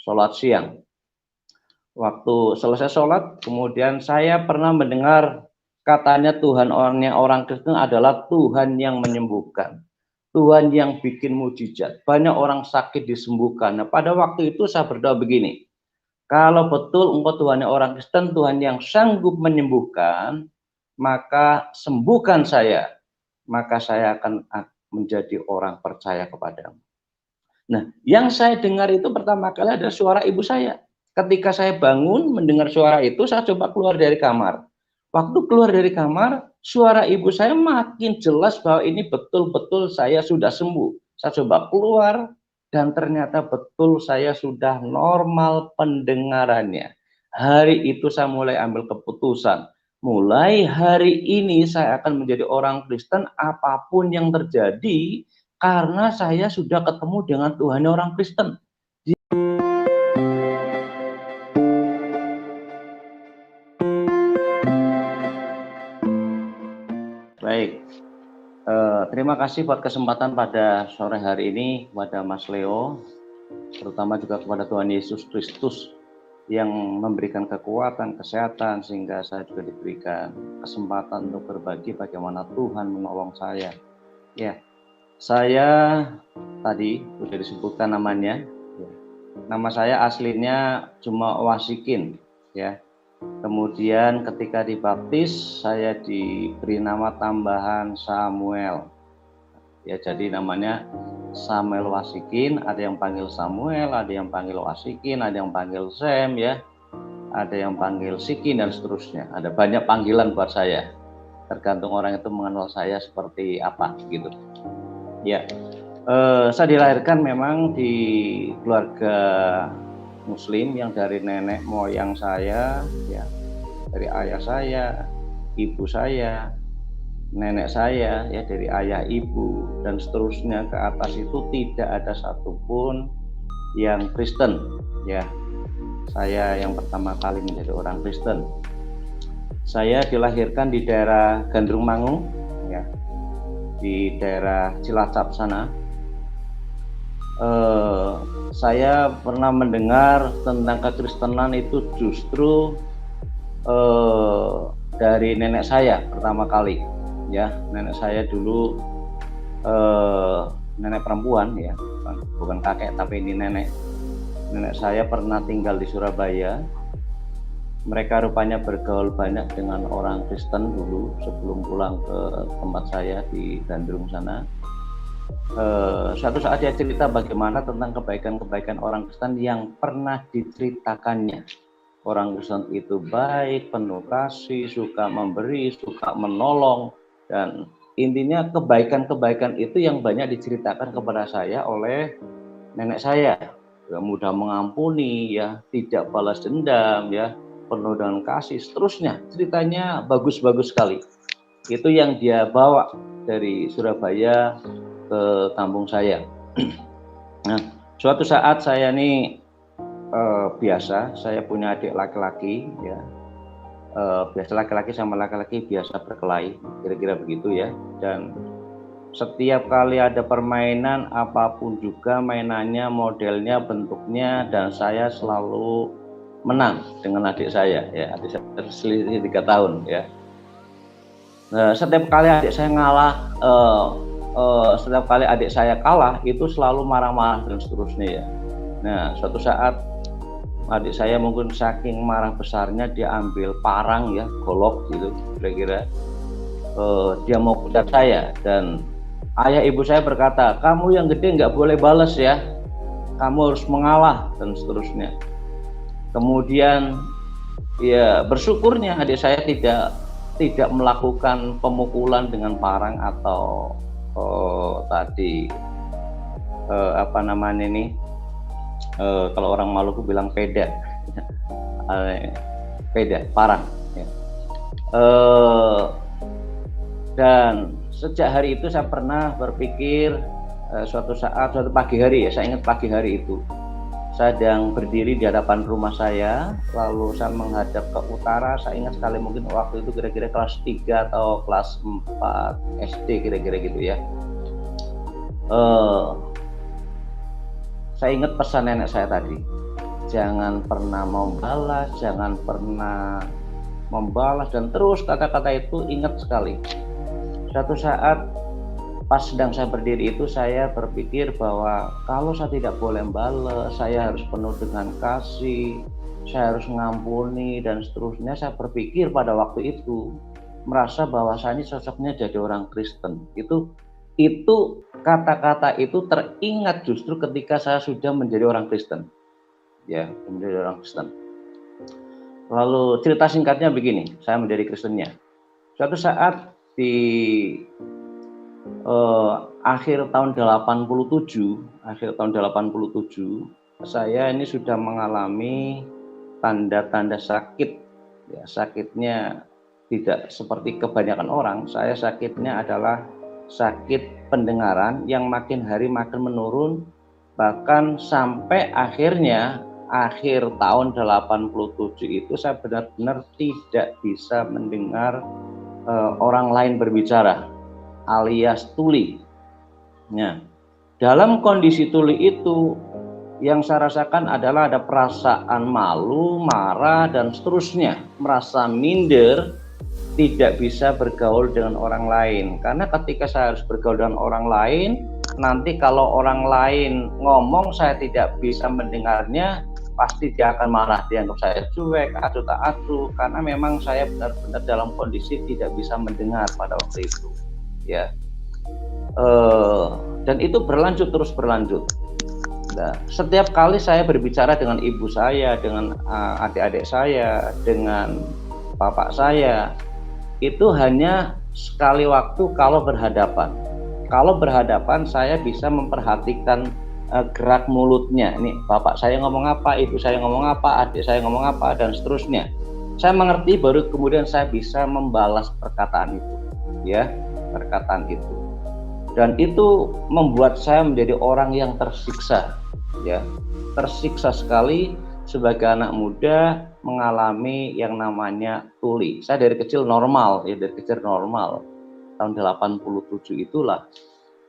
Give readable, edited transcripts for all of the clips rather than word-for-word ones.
sholat siang. Waktu selesai sholat, kemudian saya pernah mendengar katanya Tuhan orang Kristen adalah Tuhan yang menyembuhkan, Tuhan yang bikin mujizat. Banyak orang sakit disembuhkan. Nah, pada waktu itu saya berdoa begini, kalau betul engkau Tuhan orang Kristen, Tuhan yang sanggup menyembuhkan, maka sembuhkan saya, maka saya akan menjadi orang percaya kepadamu. Nah, yang saya dengar itu pertama kali adalah suara ibu saya. Ketika saya bangun mendengar suara itu, saya coba keluar dari kamar. Waktu keluar dari kamar, suara ibu saya makin jelas bahwa ini betul-betul saya sudah sembuh. Saya coba keluar dan ternyata betul saya sudah normal pendengarannya. Hari itu saya mulai ambil keputusan. Mulai hari ini saya akan menjadi orang Kristen apapun yang terjadi karena saya sudah ketemu dengan Tuhan orang Kristen. Baik, terima kasih buat kesempatan pada sore hari ini kepada Mas Leo, terutama juga kepada Tuhan Yesus Kristus yang memberikan kekuatan, kesehatan, sehingga saya juga diberikan kesempatan untuk berbagi bagaimana Tuhan menolong saya. Ya, saya tadi sudah disebutkan namanya. Ya. Nama saya aslinya cuma Wasikin, ya. Kemudian ketika dibaptis saya diberi nama tambahan Samuel. Ya, jadi namanya Samuel Wasikin, ada yang panggil Samuel, ada yang panggil Wasikin, ada yang panggil Sam, ya. Ada yang panggil Sikin dan seterusnya. Ada banyak panggilan buat saya. Tergantung orang itu mengenal saya seperti apa gitu. Ya. Saya dilahirkan memang di keluarga Muslim yang dari nenek moyang saya, ya, dari ayah saya, ibu saya, nenek saya, ya, dari ayah ibu dan seterusnya ke atas itu tidak ada satupun yang Kristen, ya. Saya yang pertama kali menjadi orang Kristen. Saya dilahirkan di daerah Gandrung Mangu, ya, di daerah Cilacap sana. Saya pernah mendengar tentang kekristenan itu justru dari nenek saya pertama kali, ya. Nenek saya dulu nenek perempuan, ya, bukan kakek tapi ini nenek saya pernah tinggal di Surabaya. Mereka rupanya bergaul banyak dengan orang Kristen dulu sebelum pulang ke tempat saya di Gandrung sana. Suatu saat dia cerita bagaimana tentang kebaikan-kebaikan orang Kristen yang pernah diceritakannya. Orang Kristen itu baik, penuh kasih, suka memberi, suka menolong, dan intinya kebaikan-kebaikan itu yang banyak diceritakan kepada saya oleh nenek saya. Ya, mudah mengampuni, ya, tidak balas dendam, ya, penuh dengan kasih, seterusnya. Ceritanya bagus-bagus sekali. Itu yang dia bawa dari Surabaya ke kampung saya. Nah, suatu saat saya ini biasa, saya punya adik laki-laki, ya. Biasa laki-laki sama laki-laki biasa berkelahi, kira-kira begitu, ya. Dan setiap kali ada permainan apapun juga mainannya, modelnya, bentuknya, dan saya selalu menang dengan adik saya, ya. Adik saya selisih 3 tahun, ya. Nah, setiap kali adik saya ngalah, setiap kali adik saya kalah itu selalu marah-marah dan seterusnya, ya. Nah, suatu saat adik saya mungkin saking marah besarnya dia ambil parang, ya, golok gitu kira-kira. Dia mau kejar saya dan ayah ibu saya berkata, kamu yang gede nggak boleh balas, ya, kamu harus mengalah dan seterusnya. Kemudian, ya, bersyukurnya adik saya tidak melakukan pemukulan dengan parang atau tadi apa namanya ini, kalau orang Maluku bilang peda, parang, ya. Dan sejak hari itu saya pernah berpikir, suatu pagi hari, ya, saya ingat pagi hari itu saya sedang berdiri di hadapan rumah saya, lalu saya menghadap ke utara. Saya ingat sekali, mungkin waktu itu kira-kira kelas 3 atau kelas 4 SD kira-kira gitu, ya. Saya ingat pesan nenek saya tadi. jangan pernah membalas, jangan pernah membalas, dan terus kata-kata itu ingat sekali. Suatu saat pas sedang saya berdiri itu, saya berpikir bahwa kalau saya tidak boleh membalas, saya harus penuh dengan kasih, saya harus mengampuni dan seterusnya. Saya berpikir pada waktu itu, merasa bahwa saya ini sosoknya jadi orang Kristen. Itu kata-kata itu teringat justru ketika saya sudah menjadi orang Kristen. Ya, menjadi orang Kristen. Lalu cerita singkatnya begini, saya menjadi Kristennya. Suatu saat di akhir tahun 87, saya ini sudah mengalami tanda-tanda sakit. Ya, sakitnya tidak seperti kebanyakan orang. Saya sakitnya adalah sakit pendengaran yang makin hari makin menurun, bahkan sampai akhirnya akhir tahun 87 itu saya benar-benar tidak bisa mendengar orang lain berbicara, alias tuli. Nah, dalam kondisi tuli itu yang saya rasakan adalah ada perasaan malu, marah, dan seterusnya, merasa minder, tidak bisa bergaul dengan orang lain. Karena ketika saya harus bergaul dengan orang lain, nanti kalau orang lain ngomong saya tidak bisa mendengarnya, pasti dia akan marah, dianggap saya cuek, acuh tak acuh, karena memang saya benar-benar dalam kondisi tidak bisa mendengar pada waktu itu. Ya, dan itu terus berlanjut. Nah, setiap kali saya berbicara dengan ibu saya, dengan adik-adik saya, dengan bapak saya, itu hanya sekali waktu kalau berhadapan. Kalau berhadapan saya bisa memperhatikan gerak mulutnya. Ini bapak saya ngomong apa, ibu saya ngomong apa, adik saya ngomong apa, dan seterusnya. Saya mengerti, baru kemudian saya bisa membalas perkataan itu, ya, perkataan itu. Dan itu membuat saya menjadi orang yang tersiksa, ya, tersiksa sekali sebagai anak muda mengalami yang namanya tuli. Saya dari kecil normal, ya, dari kecil normal. Tahun 87 itulah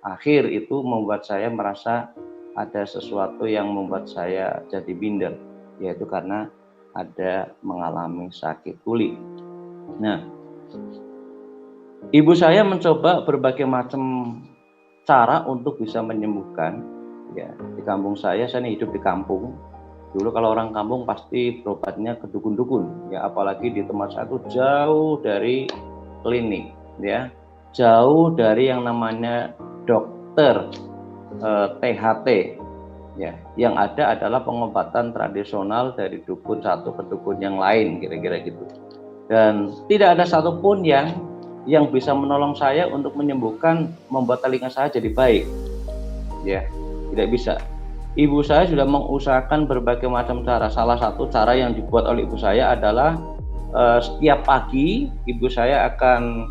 akhir itu membuat saya merasa ada sesuatu yang membuat saya jadi minder, yaitu karena ada mengalami sakit tuli. Nah, ibu saya mencoba berbagai macam cara untuk bisa menyembuhkan. Ya, di kampung saya ini hidup di kampung. Dulu kalau orang kampung pasti berobatnya ke dukun-dukun, ya, apalagi di tempat saya itu jauh dari klinik, ya, jauh dari yang namanya dokter THT, ya. Yang ada adalah pengobatan tradisional dari dukun satu ke dukun yang lain, kira-kira gitu. Dan tidak ada satupun yang bisa menolong saya untuk menyembuhkan, membuat telinga saya jadi baik, ya, tidak bisa. Ibu saya sudah mengusahakan berbagai macam cara. Salah satu cara yang dibuat oleh ibu saya adalah setiap pagi ibu saya akan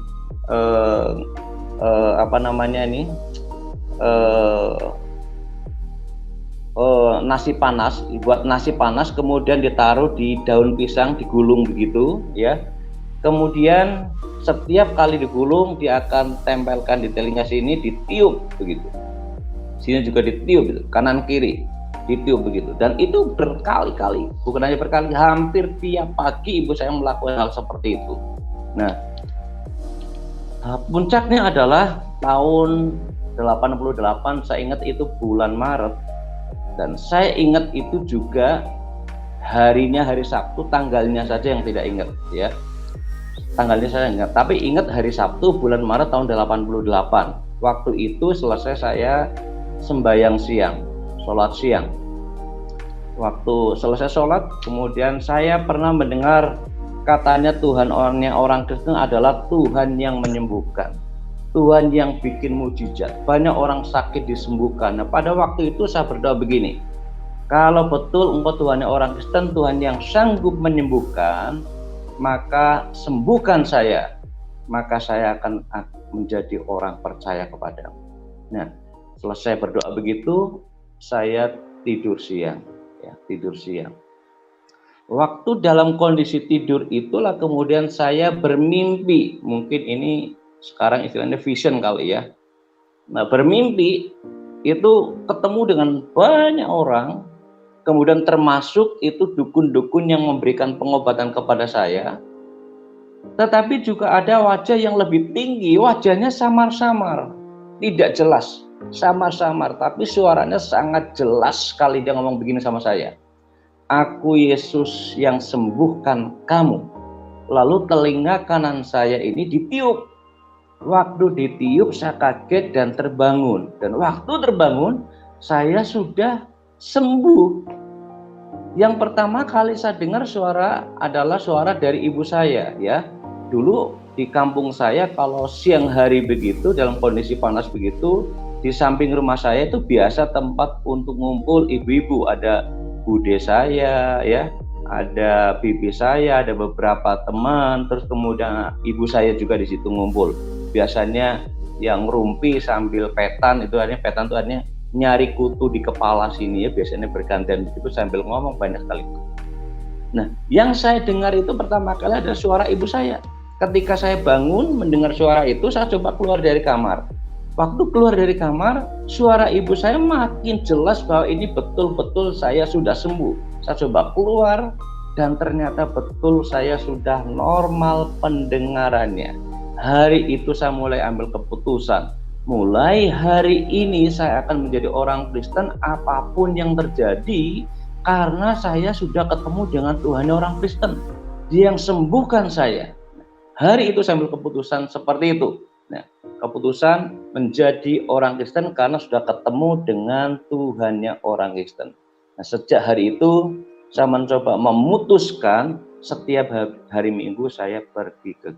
nasi panas, buat nasi panas, kemudian ditaruh di daun pisang, digulung begitu, ya. Kemudian setiap kali digulung dia akan tempelkan di telinga sini, ditiup begitu. Sini juga ditiup gitu, kanan kiri ditiup begitu. Dan itu berkali-kali, bukan hanya berkali, hampir tiap pagi ibu saya melakukan hal seperti itu. Nah, puncaknya adalah tahun 88, saya ingat itu bulan Maret, dan saya ingat itu juga harinya hari Sabtu, tanggalnya saja yang tidak ingat, ya. Tanggalnya saya ingat, tapi ingat hari Sabtu bulan Maret tahun 88. Waktu itu selesai saya sembahyang siang, sholat siang. Waktu selesai sholat, kemudian saya pernah mendengar katanya Tuhan orang Kristen adalah Tuhan yang menyembuhkan, Tuhan yang bikin mujizat, banyak orang sakit disembuhkan. Nah, pada waktu itu saya berdoa begini, kalau betul Engkau Tuhan orang Kristen, Tuhan yang sanggup menyembuhkan, maka sembuhkan saya, maka saya akan menjadi orang percaya kepadamu. Nah, selesai berdoa begitu, saya tidur siang, ya, tidur siang. Waktu dalam kondisi tidur itulah kemudian saya bermimpi, mungkin ini sekarang istilahnya vision kali, ya. Nah, bermimpi itu ketemu dengan banyak orang, kemudian termasuk itu dukun-dukun yang memberikan pengobatan kepada saya. Tetapi juga ada wajah yang lebih tinggi, wajahnya samar-samar, tidak jelas, samar-samar, tapi suaranya sangat jelas sekali. Dia ngomong begini sama saya, "Aku Yesus yang sembuhkan kamu." Lalu telinga kanan saya ini ditiup. Waktu ditiup saya kaget dan terbangun. Dan waktu terbangun saya sudah sembuh. Yang pertama kali saya dengar suara adalah suara dari ibu saya, ya. Dulu di kampung saya kalau siang hari begitu dalam kondisi panas begitu, di samping rumah saya itu biasa tempat untuk ngumpul ibu-ibu, ada bude saya, ya, ada bibi saya, ada beberapa teman, terus kemudian ibu saya juga di situ ngumpul. Biasanya yang rumpi sambil petan, itu artinya petan itu artinya nyari kutu di kepala sini, ya, biasanya bergantian begitu sambil ngomong banyak kali. Nah, yang saya dengar itu pertama kali adalah suara ibu saya. Ketika saya bangun mendengar suara itu, saya coba keluar dari kamar. Waktu keluar dari kamar, suara ibu saya makin jelas bahwa ini betul-betul saya sudah sembuh. Saya coba keluar dan ternyata betul saya sudah normal pendengarannya. Hari itu saya mulai ambil keputusan. Mulai hari ini saya akan menjadi orang Kristen apapun yang terjadi, karena saya sudah ketemu dengan Tuhan orang Kristen. Dia yang sembuhkan saya. Hari itu saya ambil keputusan seperti itu. Nah, keputusan menjadi orang Kristen karena sudah ketemu dengan Tuhannya orang Kristen. Nah, sejak hari itu saya mencoba memutuskan setiap hari Minggu saya pergi ke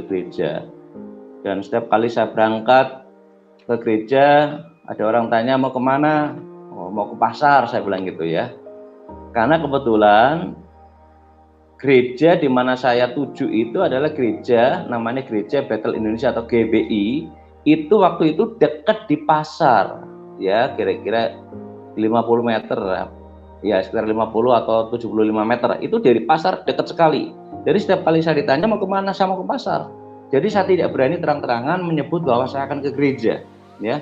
gereja. Dan setiap kali saya berangkat ke gereja, ada orang tanya mau kemana? Oh, mau ke pasar, saya bilang gitu, ya. Karena kebetulan gereja di mana saya tuju itu adalah gereja, namanya Gereja Bethel Indonesia atau GBI. Itu waktu itu dekat di pasar, ya, kira-kira 50 meter, ya, sekitar 50 atau 75 meter. Itu dari pasar dekat sekali. Jadi setiap kali saya ditanya mau kemana, saya mau ke pasar. Jadi saya tidak berani terang-terangan menyebut bahwa saya akan ke gereja, ya.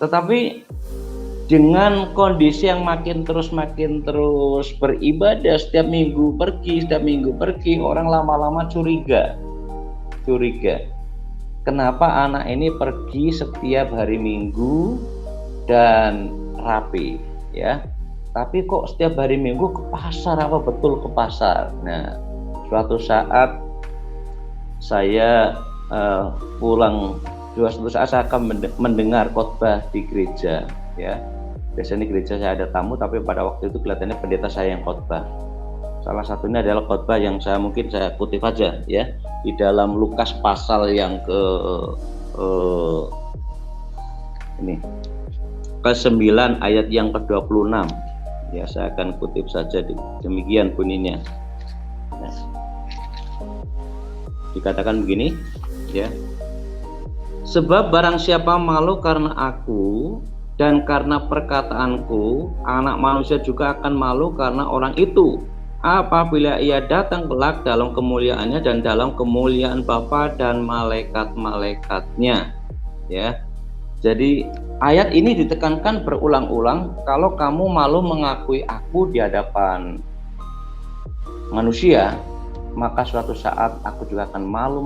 Tetapi dengan kondisi yang makin terus beribadah, setiap minggu pergi, orang lama-lama curiga. Kenapa anak ini pergi setiap hari Minggu dan rapi, ya. Tapi kok setiap hari Minggu ke pasar, apa betul ke pasar? Nah, suatu saat saya pulang, suatu saat saya akan mendengar khotbah di gereja, ya. Biasanya di gereja saya ada tamu, tapi pada waktu itu kelihatannya pendeta saya yang khotbah. Salah satunya adalah khotbah yang saya kutip aja, ya, di dalam Lukas pasal yang ke-9 ayat yang ke-26. Ya, saya akan kutip saja, demikian bunyinya. Nah, dikatakan begini, ya. Sebab barang siapa malu karena aku dan karena perkataanku, anak manusia juga akan malu karena orang itu, apabila ia datang kelak dalam kemuliaannya dan dalam kemuliaan Bapa dan malaikat-malaikatnya, ya. Jadi ayat ini ditekankan berulang-ulang, kalau kamu malu mengakui aku di hadapan manusia, maka suatu saat aku juga akan malu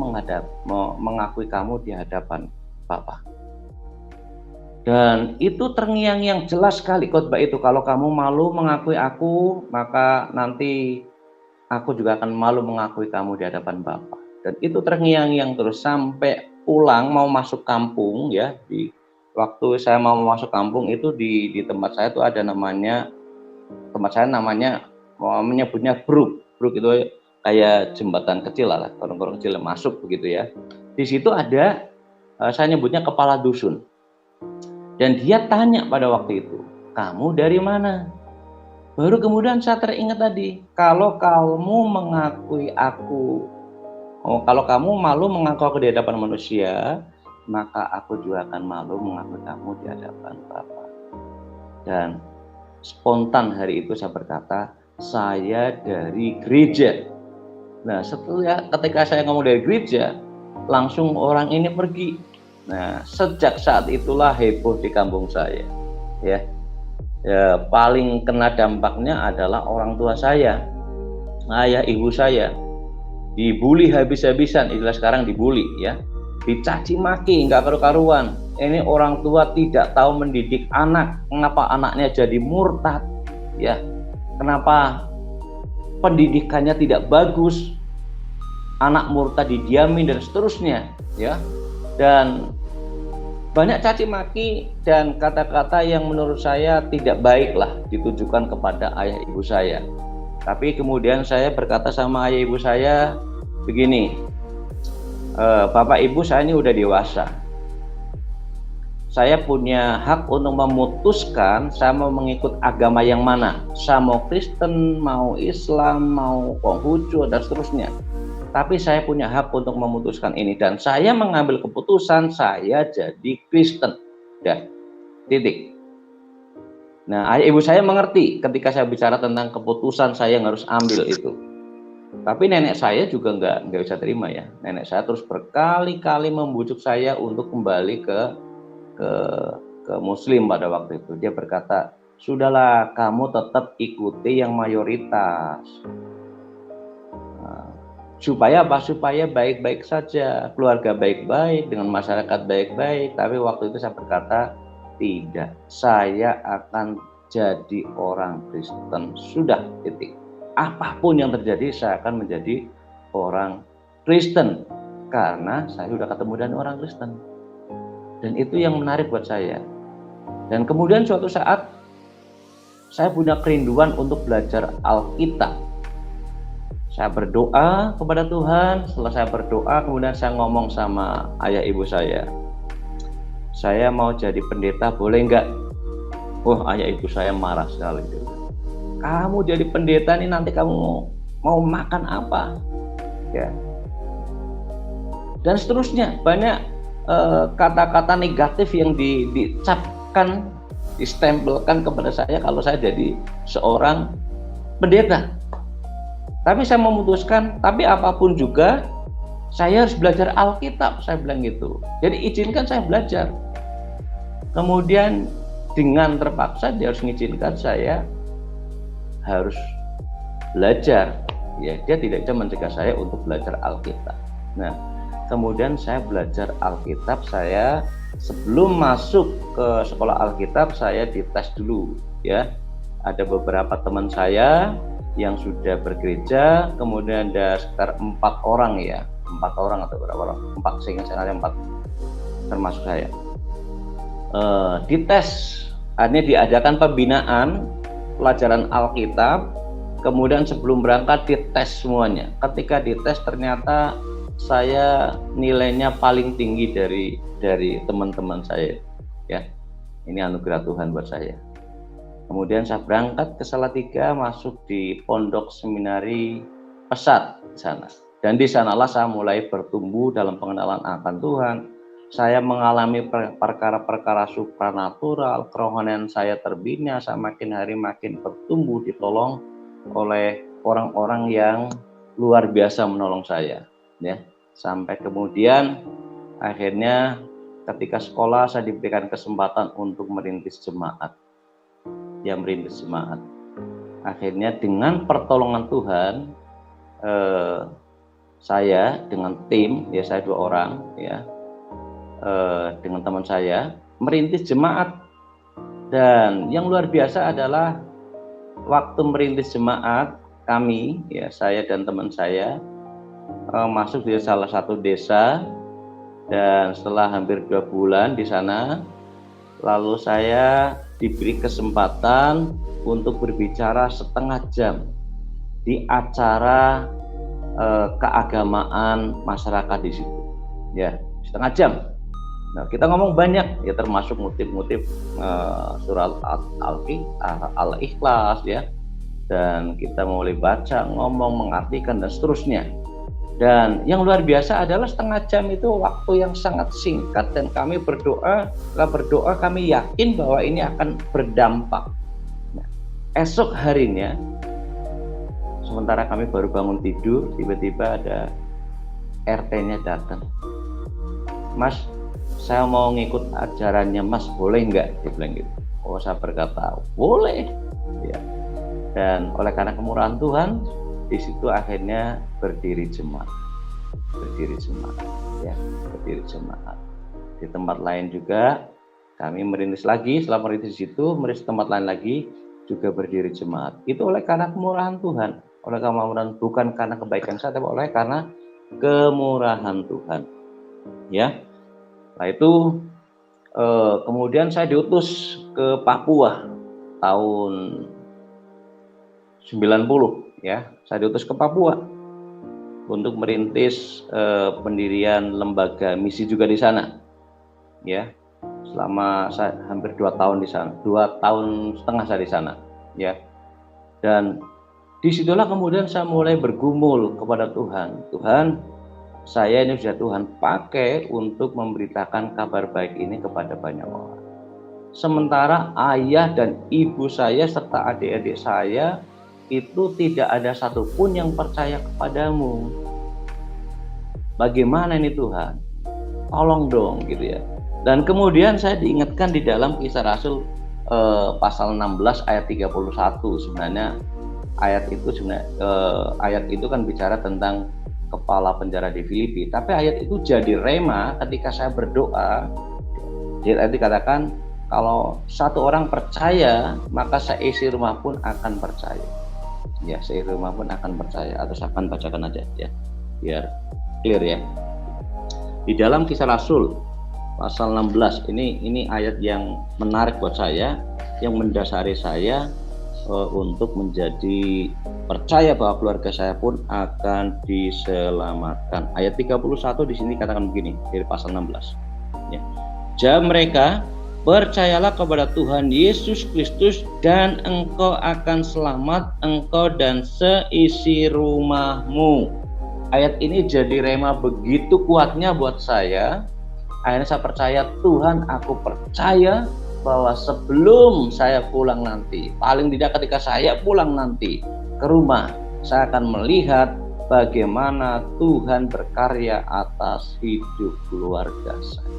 mengakui kamu di hadapan Bapa. Dan itu terngiang-ngiang jelas sekali khotbah itu. Kalau kamu malu mengakui aku, maka nanti aku juga akan malu mengakui kamu di hadapan Bapa. Dan itu terngiang-ngiang terus sampai pulang mau masuk kampung, ya. Waktu saya mau masuk kampung itu di tempat saya itu ada namanya, tempat saya namanya menyebutnya bruk itu kayak jembatan kecil lah, korong-korong kecil masuk begitu, ya. Di situ ada, saya nyebutnya kepala dusun. Dan dia tanya pada waktu itu, kamu dari mana? Baru kemudian saya teringat tadi, kalau kamu mengakui aku, kalau kamu malu mengaku aku di hadapan manusia, maka aku juga akan malu mengakui kamu di hadapan Bapa. Dan spontan hari itu saya berkata, saya dari gereja. Nah, ketika saya ngomong dari gereja, langsung orang ini pergi. Nah, sejak saat itulah heboh di kampung saya, ya. Ya, paling kena dampaknya adalah orang tua saya, ayah ibu saya. Dibully habis-habisan, istilah sekarang dibully ya, dicaci maki nggak karu-karuan. Ini orang tua tidak tahu mendidik anak, kenapa anaknya jadi murtad ya, kenapa pendidikannya tidak bagus, anak murtad didiamin dan seterusnya ya. Dan banyak caci maki dan kata-kata yang menurut saya tidak baik lah ditujukan kepada ayah ibu saya. Tapi kemudian saya berkata sama ayah ibu saya begini, Bapak Ibu, saya ini udah dewasa. Saya punya hak untuk memutuskan saya mau mengikut agama yang mana. Saya mau Kristen, mau Islam, mau Konghucu dan seterusnya. Tapi saya punya hak untuk memutuskan ini dan saya mengambil keputusan saya jadi Kristen. Dah, titik. Nah, ayah ibu saya mengerti ketika saya bicara tentang keputusan saya yang harus ambil itu. Tapi nenek saya juga nggak bisa terima ya. Nenek saya terus berkali-kali membujuk saya untuk kembali ke Muslim pada waktu itu. Dia berkata, sudahlah kamu tetap ikuti yang mayoritas. Supaya apa? Supaya baik-baik saja, keluarga baik-baik, dengan masyarakat baik-baik. Tapi waktu itu saya berkata, tidak, saya akan jadi orang Kristen. Sudah, titik. Apapun yang terjadi, saya akan menjadi orang Kristen. Karena saya sudah ketemu dengan orang Kristen. Dan itu yang menarik buat saya. Dan kemudian suatu saat, saya punya kerinduan untuk belajar Alkitab. Saya berdoa kepada Tuhan. Setelah saya berdoa, kemudian saya ngomong sama ayah ibu saya. Saya mau jadi pendeta, boleh nggak? Wah, ayah ibu saya marah sekali. Kamu jadi pendeta nih, nanti kamu mau makan apa? Ya. Dan seterusnya, banyak kata-kata negatif yang dicapkan, distempelkan kepada saya kalau saya jadi seorang pendeta. Tapi saya memutuskan, tapi apapun juga saya harus belajar Alkitab, saya bilang gitu. Jadi izinkan saya belajar. Kemudian dengan terpaksa dia harus mengizinkan saya harus belajar. Ya, dia tidak bisa mencegah saya untuk belajar Alkitab. Nah, kemudian saya belajar Alkitab. Saya sebelum masuk ke sekolah Alkitab saya dites dulu ya. Ada beberapa teman saya yang sudah bergereja, kemudian ada sekitar 4 orang ya, 4 orang atau berapa orang? 4, seingat saya ada 4 termasuk saya. Dites, artinya diadakan pembinaan pelajaran Alkitab, kemudian sebelum berangkat dites semuanya. Ketika dites ternyata saya nilainya paling tinggi dari teman-teman saya ya. Ini anugerah Tuhan buat saya. Kemudian saya berangkat ke Salatiga, masuk di Pondok Seminari Pesat di sana. Dan di sanalah saya mulai bertumbuh dalam pengenalan akan Tuhan. Saya mengalami perkara-perkara supranatural, kerohanian saya terbina, saya makin hari makin bertumbuh, ditolong oleh orang-orang yang luar biasa menolong saya. Ya, sampai kemudian akhirnya ketika sekolah saya diberikan kesempatan untuk merintis jemaat. Yang merintis jemaat. Akhirnya dengan pertolongan Tuhan, saya dengan tim, ya saya 2 orang, ya, dengan teman saya merintis jemaat. Dan yang luar biasa adalah waktu merintis jemaat kami, ya saya dan teman saya masuk di salah satu desa, dan setelah hampir 2 bulan di sana, lalu saya diberi kesempatan untuk berbicara setengah jam di acara keagamaan masyarakat di situ. Ya, setengah jam. Nah, kita ngomong banyak, ya termasuk motif-motif surat Al-Ikhlas ya. Dan kita mulai baca, ngomong, mengartikan dan seterusnya. Dan yang luar biasa adalah setengah jam itu waktu yang sangat singkat, dan kami berdoa, setelah berdoa kami yakin bahwa ini akan berdampak. Nah, esok harinya, sementara kami baru bangun tidur, tiba-tiba ada RT-nya datang. Mas, saya mau ngikut ajarannya Mas, boleh nggak? Dia bilang gitu. Oh, saya berkata, boleh. Ya. Dan oleh karena kemurahan Tuhan, di situ akhirnya berdiri jemaat. Ya, berdiri jemaat. Di tempat lain juga kami merintis lagi, setelah merintis itu, merintis tempat lain lagi, juga berdiri jemaat. Itu oleh karena kemurahan Tuhan. Oleh karena kemurahan, bukan karena kebaikan saya, tapi oleh karena kemurahan Tuhan. Ya. Nah itu kemudian saya diutus ke Papua tahun 90, ya. Saya diutus ke Papua untuk merintis pendirian lembaga misi juga di sana, ya. Selama saya hampir 2 tahun di sana, 2 tahun setengah saya di sana, ya. Dan disitulah kemudian saya mulai bergumul kepada Tuhan. Tuhan, saya ini sudah Tuhan pakai untuk memberitakan kabar baik ini kepada banyak orang. Sementara ayah dan ibu saya serta adik-adik saya itu tidak ada satupun yang percaya kepadamu. Bagaimana ini Tuhan? Tolong dong gitu ya. Dan kemudian saya diingatkan di dalam Kisah Rasul pasal 16 ayat 31. Sebenarnya ayat itu kan bicara tentang kepala penjara di Filipi. Tapi ayat itu jadi rema ketika saya berdoa. Jadi dikatakan kalau satu orang percaya, maka seisi rumah pun akan percaya. Ya, seisi rumah pun akan percaya. Atau saya akan bacakan aja ya, biar clear ya. Di dalam Kisah Rasul pasal 16 ini ayat yang menarik buat saya, yang mendasari saya untuk menjadi percaya bahwa keluarga saya pun akan diselamatkan. Ayat 31 di sini katakan begini dari pasal 16. Ya. Jawab mereka, percayalah kepada Tuhan Yesus Kristus dan engkau akan selamat, engkau dan seisi rumahmu. Ayat ini jadi rema begitu kuatnya buat saya. Akhirnya saya percaya, Tuhan, aku percaya bahwa sebelum saya pulang nanti, paling tidak ketika saya pulang nanti ke rumah, saya akan melihat bagaimana Tuhan berkarya atas hidup keluarga saya.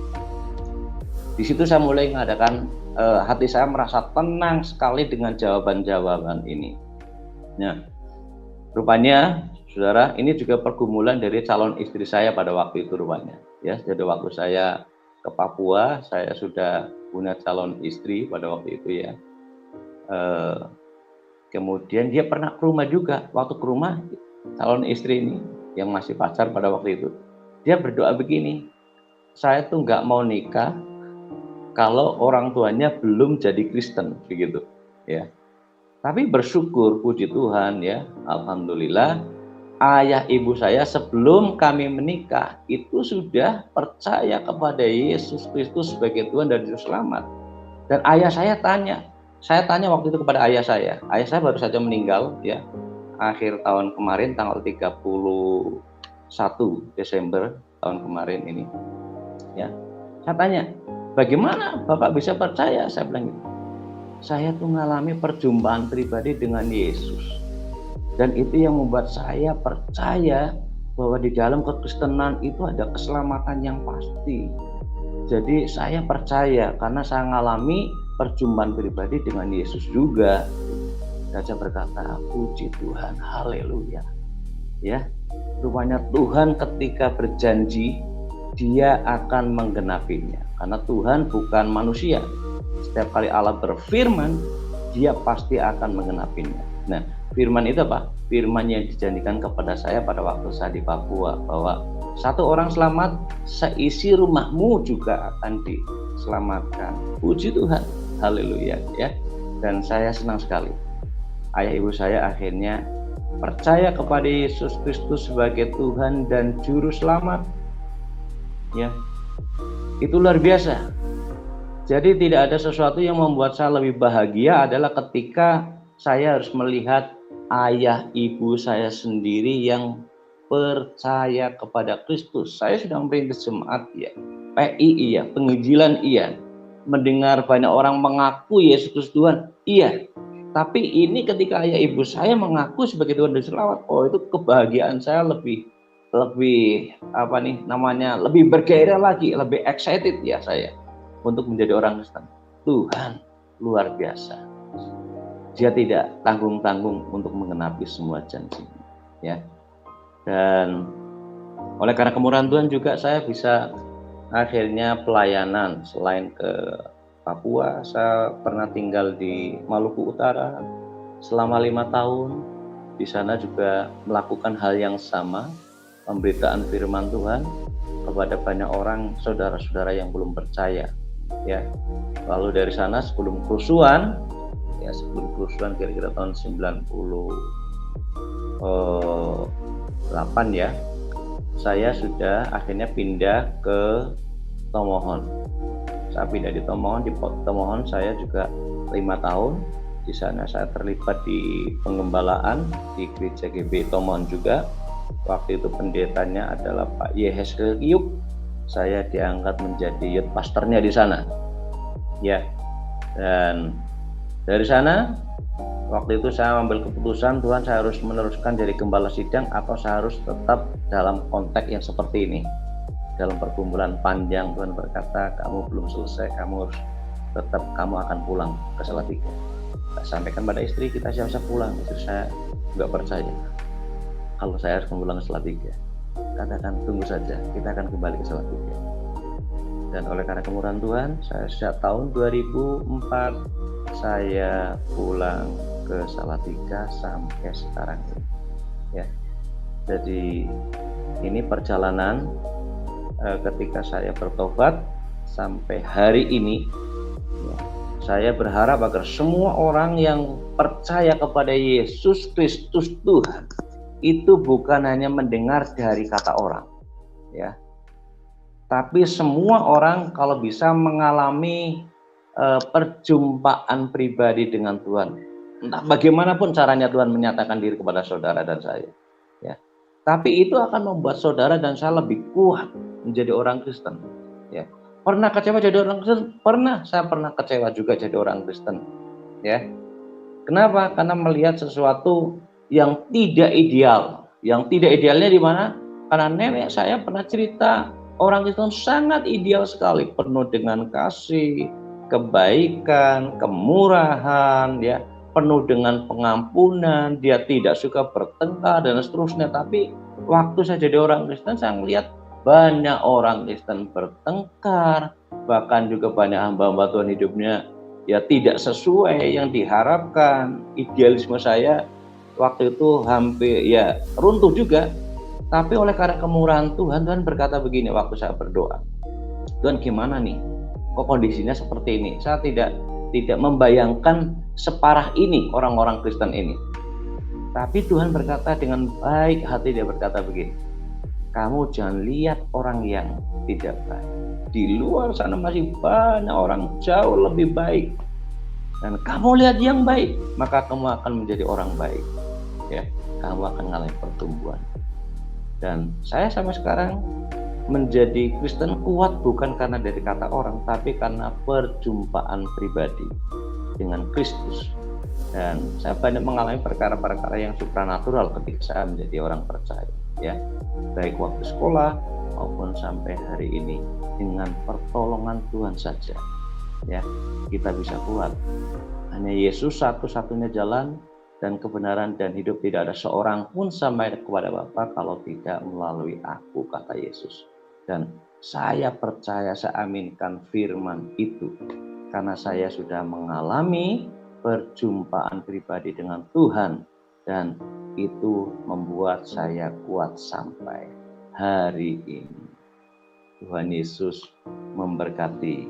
Di situ saya mulai mengadakan, hati saya merasa tenang sekali dengan jawaban-jawaban ini. Nah, rupanya saudara, ini juga pergumulan dari calon istri saya pada waktu itu rupanya. Ya, jadi waktu saya ke Papua, saya sudah punya calon istri pada waktu itu ya. Kemudian dia pernah ke rumah juga. Waktu ke rumah, calon istri ini yang masih pacar pada waktu itu, dia berdoa begini, saya tuh nggak mau nikah kalau orang tuanya belum jadi Kristen, begitu ya. Tapi bersyukur, puji Tuhan ya, alhamdulillah, ayah ibu saya sebelum kami menikah itu sudah percaya kepada Yesus Kristus sebagai Tuhan dan Juru Selamat. Dan ayah saya tanya waktu itu kepada ayah saya baru saja meninggal ya, akhir tahun kemarin tanggal 31 Desember tahun kemarin ini ya. Saya tanya, bagaimana Bapak bisa percaya? Saya bilang gitu. Saya tuh mengalami perjumpaan pribadi dengan Yesus. Dan itu yang membuat saya percaya bahwa di dalam kekristenan itu ada keselamatan yang pasti. Jadi saya percaya karena saya mengalami perjumpaan pribadi dengan Yesus juga. Dan saya berkata, puji Tuhan, haleluya. Ya, rupanya Tuhan ketika berjanji, Dia akan menggenapinya. Karena Tuhan bukan manusia. Setiap kali Allah berfirman, Dia pasti akan menggenapinya. Nah, firman itu apa? Firman yang dijanjikan kepada saya pada waktu saya di Papua, bahwa satu orang selamat, seisi rumahmu juga akan diselamatkan. Puji Tuhan, haleluya ya. Dan saya senang sekali. Ayah ibu saya akhirnya percaya kepada Yesus Kristus sebagai Tuhan dan Juru Selamat. Ya, itu luar biasa. Jadi tidak ada sesuatu yang membuat saya lebih bahagia adalah ketika saya harus melihat ayah ibu saya sendiri yang percaya kepada Kristus. Saya sudah merintis jemaat ya, PI iya, penginjilan iya, mendengar banyak orang mengaku Yesus Kristus Tuhan iya. Tapi ini ketika ayah ibu saya mengaku sebagai Tuhan dan Selamat, oh itu kebahagiaan saya lebih lebih bergairah lagi, lebih excited ya saya untuk menjadi orang Kristen. Tuhan, luar biasa. Dia tidak tanggung-tanggung untuk menggenapi semua janji, ya. Dan oleh karena kemurahan Tuhan juga saya bisa akhirnya pelayanan. Selain ke Papua, saya pernah tinggal di Maluku Utara selama 5 tahun. Di sana juga melakukan hal yang sama, pemberitaan firman Tuhan kepada banyak orang, saudara-saudara yang belum percaya, ya. Lalu dari sana sebelum kerusuhan kira-kira tahun 98, ya, saya sudah akhirnya pindah ke Tomohon. Saya pindah di Tomohon. Di Tomohon saya juga 5 tahun. Di sana saya terlibat di penggembalaan di gereja GB Tomohon juga. Waktu itu pendetanya adalah Pak Yeheskel Kiyuk. Saya diangkat menjadi youth pastornya di sana, ya. Dan dari sana waktu itu saya ambil keputusan, Tuhan, saya harus meneruskan jadi gembala sidang atau saya harus tetap dalam konteks yang seperti ini. Dalam pergumulan panjang, Tuhan berkata, kamu belum selesai, kamu akan pulang ke Salatiga. Saya sampaikan pada istri, kita siap-siap pulang. Istri saya nggak percaya kalau saya harus pulang ke Salatiga. Katakan, tunggu saja, kita akan kembali ke Salatiga. Dan oleh karena kemurahan Tuhan, saya sejak tahun 2004 saya pulang ke Salatiga sampai sekarang ini, ya. Jadi ini perjalanan ketika saya bertobat sampai hari ini, ya. Saya berharap agar semua orang yang percaya kepada Yesus Kristus Tuhan itu bukan hanya mendengar dari kata orang, ya, tapi semua orang kalau bisa mengalami perjumpaan pribadi dengan Tuhan. Entah bagaimanapun caranya Tuhan menyatakan diri kepada saudara dan saya, ya. Tapi itu akan membuat saudara dan saya lebih kuat menjadi orang Kristen, ya. Pernah kecewa jadi orang Kristen? Pernah, saya pernah kecewa juga jadi orang Kristen, ya. Kenapa? Karena melihat sesuatu yang tidak ideal. Yang tidak idealnya di mana? Karena nenek saya pernah cerita orang Kristen sangat ideal sekali, penuh dengan kasih, kebaikan, kemurahan, ya, penuh dengan pengampunan, dia tidak suka bertengkar dan seterusnya. Tapi waktu saya jadi orang Kristen, saya melihat banyak orang Kristen bertengkar, bahkan juga banyak hamba-hamba Tuhan hidupnya ya tidak sesuai yang diharapkan. Idealisme saya waktu itu hampir ya runtuh juga. Tapi oleh karena kemurahan Tuhan, Tuhan berkata begini waktu saya berdoa, Tuhan, gimana nih? Kok kondisinya seperti ini? Saya tidak membayangkan separah ini orang-orang Kristen ini. Tapi Tuhan berkata dengan baik hati, dia berkata begini, kamu jangan lihat orang yang tidak baik. Di luar sana masih banyak orang jauh lebih baik. Dan kamu lihat yang baik, maka kamu akan menjadi orang baik, ya. Kamu akan mengalami pertumbuhan. Dan saya sampai sekarang menjadi Kristen kuat bukan karena dari kata orang, tapi karena perjumpaan pribadi dengan Kristus. Dan saya banyak mengalami perkara-perkara yang supranatural ketika saya menjadi orang percaya, ya, baik waktu sekolah maupun sampai hari ini. Dengan pertolongan Tuhan saja, ya, kita bisa kuat. Hanya Yesus satu-satunya jalan dan kebenaran dan hidup. Tidak ada seorang pun sampai kepada Bapa kalau tidak melalui aku, kata Yesus. Dan saya percaya, saya aminkan firman itu karena saya sudah mengalami perjumpaan pribadi dengan Tuhan, dan itu membuat saya kuat sampai hari ini. Tuhan Yesus memberkati.